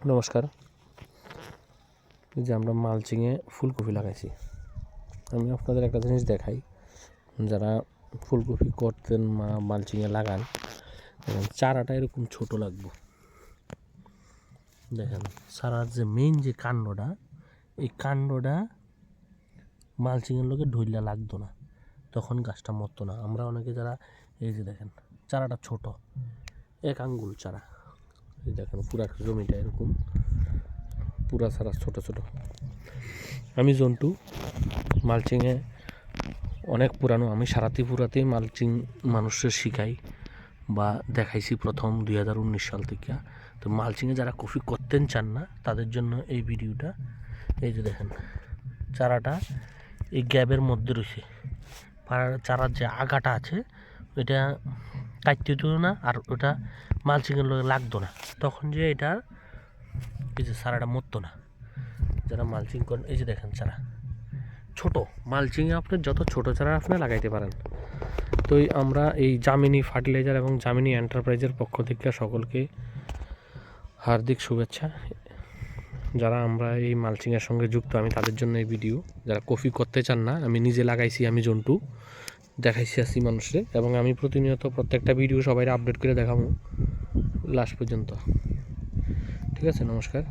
নমস্কার। এই যে আমরা মালচিংয়ে ফুলকপি লাগাইছি। আমি আপনাদের একটা জিনিস দেখাই, যারা ফুলকপি করতেন মালচিংয়ে লাগান, দেখেন চারাটা এরকম ছোট লাগবে। দেখেন চারার যে মেইন যে কাণ্ডটা, এই কাণ্ডটা মালচিংয়ের লোকে ঢইলা লাগতো না, তখন গাছটা মরতো না। আমরা অনেকে যারা এই যে দেখেন চারাটা ছোট, 1 আঙ্গুল চারা, এই দেখেন পুরা জমিটা এরকম পুরা চারা ছোট ছোট। আমি জন্টু মালচিংয়ে অনেক পুরানো, আমি সারা ত্রিপুরাতেই মালচিং মানুষের শিখাই বা দেখাইছি প্রথম 2019 সাল থেকে। তো মালচিংয়ে যারা কফি করতেন চান না তাদের জন্য এই ভিডিওটা। এই যে দেখেন চারাটা এই গ্যাপের মধ্যে রয়েছে, চারার যে আগাটা আছে ওইটা কাটতে হতো না, আর ওটা মালচিংয়ের লোক লাগতো না, তখন যে এটা এই যে চারাটা মরতো না। যারা মালচিং করেন এই যে দেখেন চারা ছোট, মালচিংয়ে আপনি যত ছোট চারা আপনি লাগাইতে পারেন। তো আমরা এই জামিনী ফার্টিলাইজার এবং জামিনী এন্টারপ্রাইজের পক্ষ থেকে সকলকে হার্দিক শুভেচ্ছা। যারা আমরা এই মালচিংয়ের সঙ্গে যুক্ত, আমি তাদের জন্য এই ভিডিও। যারা কফি করতে চান না, আমি নিজে লাগাইছি, আমি জন্টু দেখাইছি আসি মানুষে, এবং আমি প্রতিনিয়ত প্রত্যেকটা ভিডিও সবাই আপডেট করে দেখাবো লাস্ট পর্যন্ত। ঠিক আছে, নমস্কার।